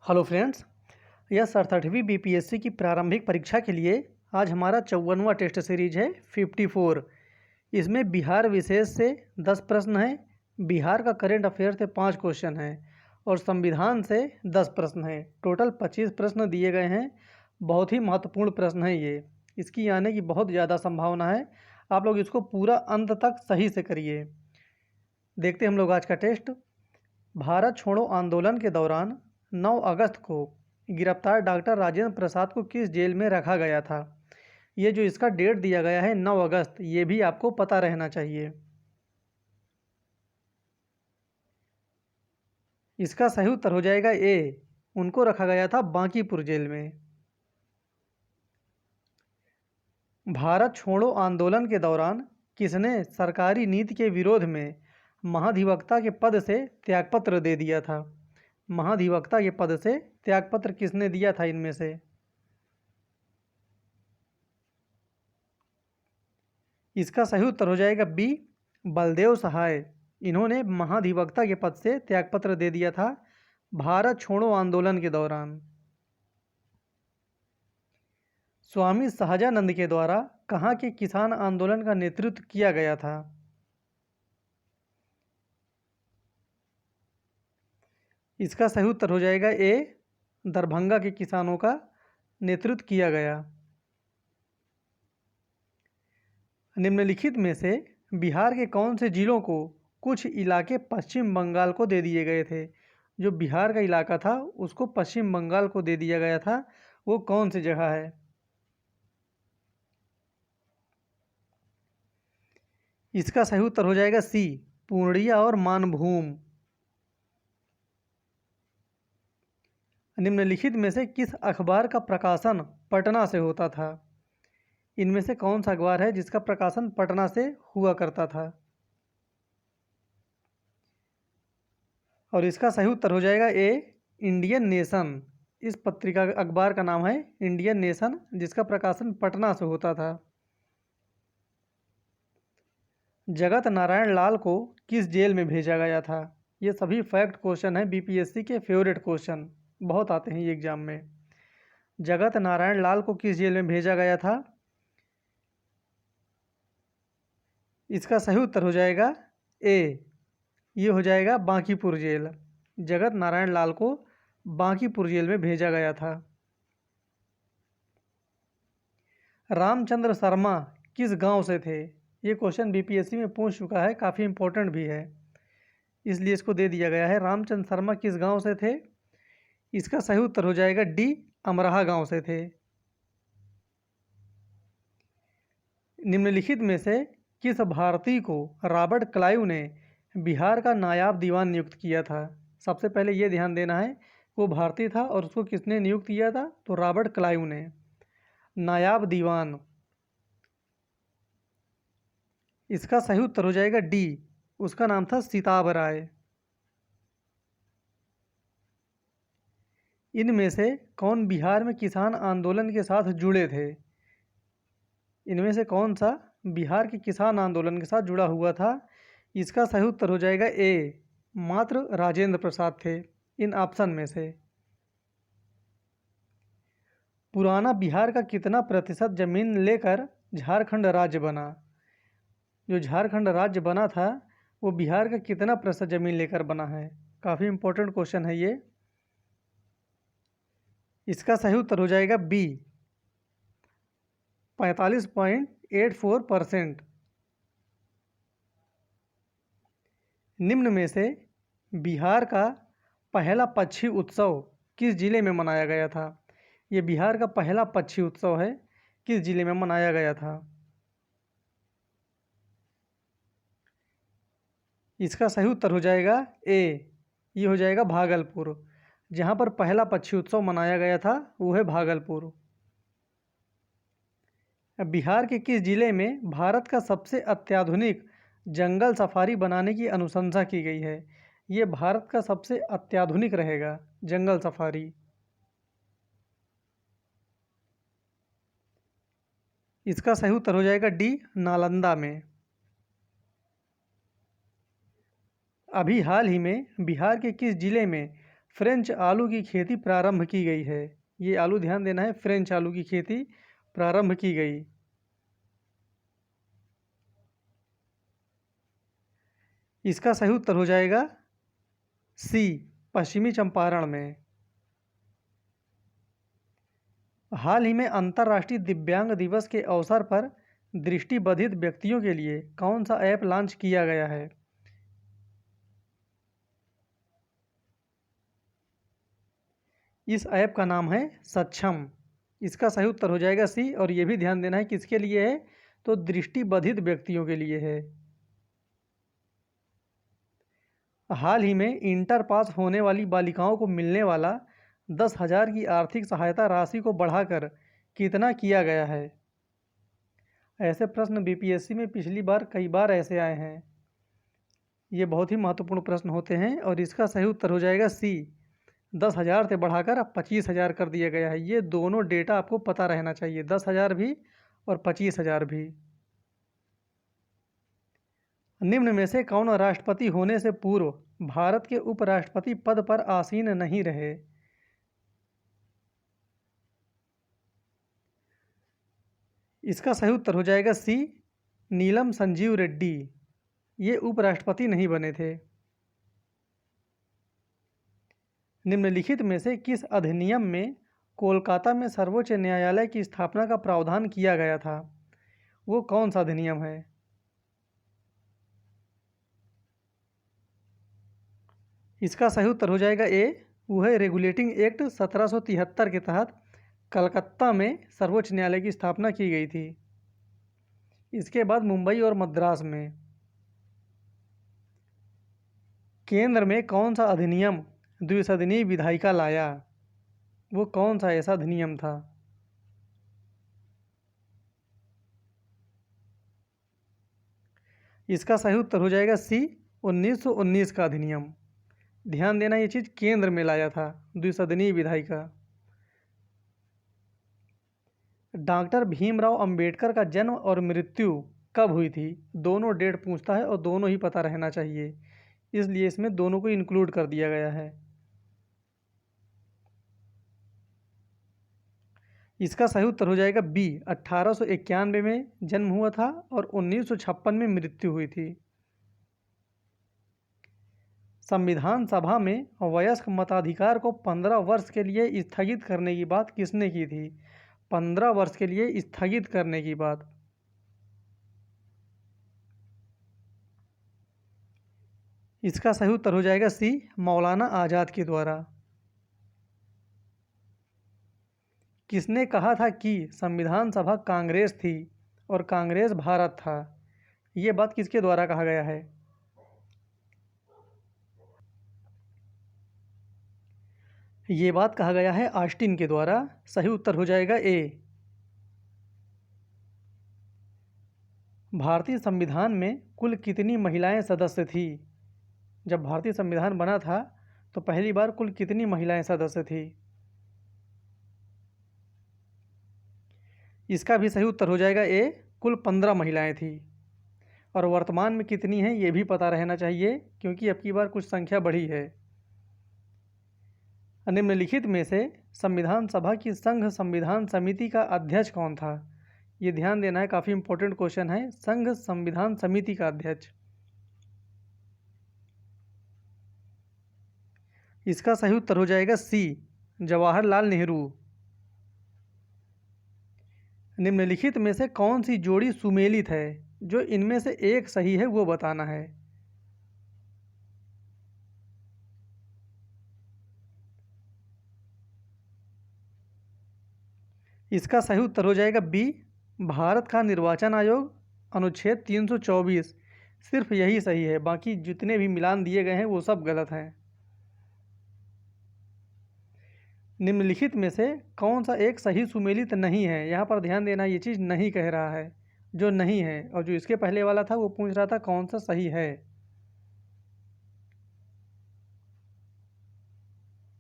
Hello friends, यह 67वीं BPSC की प्रारंभिक परीक्षा के लिए आज हमारा 54वां टेस्ट सीरीज है 54। इसमें बिहार विशेष से 10 प्रश्न हैं, बिहार का करंट अफेयर से 5 क्वेश्चन हैं और संविधान से 10 प्रश्न हैं। टोटल 25 प्रश्न दिए गए हैं। बहुत ही महत्वपूर्ण प्रश्न है ये, इसकी आने की बहुत ज़्यादा संभावना है। आप लोग इसको पूरा अंत तक सही से करिए। देखते हैं हम लोग आज का टेस्ट। भारत छोड़ो आंदोलन के दौरान 9 अगस्त को गिरफ्तार डॉक्टर राजेंद्र प्रसाद को किस जेल में रखा गया था? ये जो इसका डेट दिया गया है 9 अगस्त, ये भी आपको पता रहना चाहिए। इसका सही उत्तर हो जाएगा ए, उनको रखा गया था बांकीपुर जेल में। भारत छोड़ो आंदोलन के दौरान किसने सरकारी नीति के विरोध में महाधिवक्ता के पद से त्यागपत्र दे दिया था? महाधिवक्ता के पद से त्यागपत्र किसने दिया था इनमें से? इसका सही उत्तर हो जाएगा बी, बलदेव सहाय। इन्होंने महाधिवक्ता के पद से त्यागपत्र दे दिया था भारत छोड़ो आंदोलन के दौरान। स्वामी सहजानंद के द्वारा कहाँ के किसान आंदोलन का नेतृत्व किया गया था? इसका सही उत्तर हो जाएगा ए, दरभंगा के किसानों का नेतृत्व किया गया। निम्नलिखित में से बिहार के कौन से जिलों को कुछ इलाके पश्चिम बंगाल को दे दिए गए थे? जो बिहार का इलाका था उसको पश्चिम बंगाल को दे दिया गया था, वो कौन सी जगह है? इसका सही उत्तर हो जाएगा सी, पूर्णिया और मानभूम। निम्नलिखित में से किस अखबार का प्रकाशन पटना से होता था? इनमें से कौन सा अखबार है जिसका प्रकाशन पटना से हुआ करता था? और इसका सही उत्तर हो जाएगा ए, इंडियन नेशन। इस पत्रिका अखबार का नाम है इंडियन नेशन, जिसका प्रकाशन पटना से होता था। जगत नारायण लाल को किस जेल में भेजा गया था? ये सभी फैक्ट क्वेश्चन है, बीपीएससी के फेवरेट क्वेश्चन, बहुत आते हैं ये एग्जाम में। जगत नारायण लाल को किस जेल में भेजा गया था? इसका सही उत्तर हो जाएगा ए, ये हो जाएगा बांकीपुर जेल। जगत नारायण लाल को बांकीपुर जेल में भेजा गया था। रामचंद्र शर्मा किस गांव से थे? ये क्वेश्चन बीपीएससी में पूछ चुका है, काफ़ी इंपॉर्टेंट भी है, इसलिए इसको दे दिया गया है। रामचंद्र शर्मा किस गांव से थे? इसका सही उत्तर हो जाएगा डी, अमराहा गांव से थे। निम्नलिखित में से किस भारतीय को रॉबर्ट क्लाइव ने बिहार का नायाब दीवान नियुक्त किया था? सबसे पहले ये ध्यान देना है, वो भारतीय था और उसको किसने नियुक्त किया था? तो रॉबर्ट क्लाइव ने। नायाब दीवान, इसका सही उत्तर हो जाएगा डी, उसका नाम था सिताब राय। इनमें से कौन बिहार में किसान आंदोलन के साथ जुड़े थे? इनमें से कौन सा बिहार के किसान आंदोलन के साथ जुड़ा हुआ था? इसका सही उत्तर हो जाएगा ए, मात्र राजेंद्र प्रसाद थे इन ऑप्शन में से। पुराना बिहार का कितना प्रतिशत जमीन लेकर झारखंड राज्य बना? जो झारखंड राज्य बना था वो बिहार का कितना प्रतिशत जमीन लेकर बना है? काफ़ी इंपॉर्टेंट क्वेश्चन है ये। इसका सही उत्तर हो जाएगा बी, 45.84%। निम्न में से बिहार का पहला पक्षी उत्सव किस जिले में मनाया गया था? ये बिहार का पहला पक्षी उत्सव है, किस जिले में मनाया गया था? इसका सही उत्तर हो जाएगा ए, ये हो जाएगा भागलपुर। जहाँ पर पहला पक्षी उत्सव मनाया गया था वो है भागलपुर। बिहार के किस जिले में भारत का सबसे अत्याधुनिक जंगल सफारी बनाने की अनुशंसा की गई है? ये भारत का सबसे अत्याधुनिक रहेगा जंगल सफारी। इसका सही उत्तर हो जाएगा डी, नालंदा में। अभी हाल ही में बिहार के किस जिले में फ्रेंच आलू की खेती प्रारंभ की गई है? ये आलू ध्यान देना है, फ्रेंच आलू की खेती प्रारंभ की गई। इसका सही उत्तर हो जाएगा सी, पश्चिमी चंपारण में। हाल ही में अंतर्राष्ट्रीय दिव्यांग दिवस के अवसर पर दृष्टिबाधित व्यक्तियों के लिए कौन सा ऐप लॉन्च किया गया है? इस ऐप का नाम है सक्षम। इसका सही उत्तर हो जाएगा सी, और ये भी ध्यान देना है किसके लिए है, तो दृष्टिबाधित व्यक्तियों के लिए है। हाल ही में इंटर पास होने वाली बालिकाओं को मिलने वाला 10,000 की आर्थिक सहायता राशि को बढ़ाकर कितना किया गया है? ऐसे प्रश्न बीपीएससी में पिछली बार कई बार ऐसे आए हैं। ये बहुत ही महत्वपूर्ण प्रश्न होते हैं, और इसका सही उत्तर हो जाएगा सी, 10,000 से बढ़ाकर अब 25,000 कर दिया गया है। ये दोनों डेटा आपको पता रहना चाहिए, 10,000 भी और 25,000 भी। निम्न में से कौन राष्ट्रपति होने से पूर्व भारत के उपराष्ट्रपति पद पर आसीन नहीं रहे? इसका सही उत्तर हो जाएगा सी, नीलम संजीव रेड्डी। ये उपराष्ट्रपति नहीं बने थे। निम्नलिखित में से किस अधिनियम में कोलकाता में सर्वोच्च न्यायालय की स्थापना का प्रावधान किया गया था? वो कौन सा अधिनियम है? इसका सही उत्तर हो जाएगा ए, वो है रेगुलेटिंग एक्ट 1773 के तहत कलकत्ता में सर्वोच्च न्यायालय की स्थापना की गई थी। इसके बाद मुंबई और मद्रास में। केंद्र में कौन सा अधिनियम द्विसदनीय विधायिका लाया? वो कौन सा ऐसा अधिनियम था? इसका सही उत्तर हो जाएगा सी, 1919 का अधिनियम। ध्यान देना, ये चीज़ केंद्र में लाया था, द्विसदनीय विधायिका। डॉक्टर भीमराव अंबेडकर का जन्म और मृत्यु कब हुई थी? दोनों डेट पूछता है और दोनों ही पता रहना चाहिए, इसलिए इसमें दोनों को इंक्लूड कर दिया गया है। इसका सही उत्तर हो जाएगा बी, 1891 में जन्म हुआ था और 1956 में मृत्यु हुई थी। संविधान सभा में वयस्क मताधिकार को 15 वर्ष के लिए स्थगित करने की बात किसने की थी? 15 वर्ष के लिए स्थगित करने की बात। इसका सही उत्तर हो जाएगा सी, मौलाना आज़ाद के द्वारा। किसने कहा था कि संविधान सभा कांग्रेस थी और कांग्रेस भारत था? ये बात किसके द्वारा कहा गया है? ये बात कहा गया है ऑस्टिन के द्वारा। सही उत्तर हो जाएगा ए। भारतीय संविधान में कुल कितनी महिलाएं सदस्य थी? जब भारतीय संविधान बना था तो पहली बार कुल कितनी महिलाएं सदस्य थी? इसका भी सही उत्तर हो जाएगा ए, कुल 15 महिलाएं थी। और वर्तमान में कितनी हैं ये भी पता रहना चाहिए, क्योंकि अब की बार कुछ संख्या बढ़ी है। निम्नलिखित में से संविधान सभा की संघ संविधान समिति का अध्यक्ष कौन था? ये ध्यान देना है, काफ़ी इंपॉर्टेंट क्वेश्चन है। संघ संविधान समिति का अध्यक्ष। इसका सही उत्तर हो जाएगा सी, जवाहरलाल नेहरू। निम्नलिखित में से कौन सी जोड़ी सुमेलित है? जो इनमें से एक सही है वो बताना है। इसका सही उत्तर हो जाएगा बी, भारत का निर्वाचन आयोग, अनुच्छेद 324। सिर्फ यही सही है, बाकी जितने भी मिलान दिए गए हैं वो सब गलत हैं। निम्नलिखित में से कौन सा एक सही सुमेलित नहीं है? यहाँ पर ध्यान देना, ये चीज़ नहीं कह रहा है, जो नहीं है। और जो इसके पहले वाला था वो पूछ रहा था कौन सा सही है।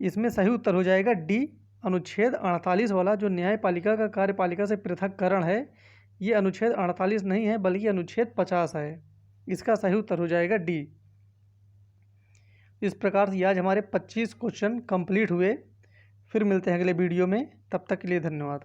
इसमें सही उत्तर हो जाएगा डी, अनुच्छेद 48 वाला, जो न्यायपालिका का कार्यपालिका से पृथककरण है। ये अनुच्छेद 48 नहीं है बल्कि अनुच्छेद 50 है। इसका सही उत्तर हो जाएगा डी। इस प्रकार से आज हमारे 25 क्वेश्चन कंप्लीट हुए। फिर मिलते हैं अगले वीडियो में, तब तक के लिए धन्यवाद।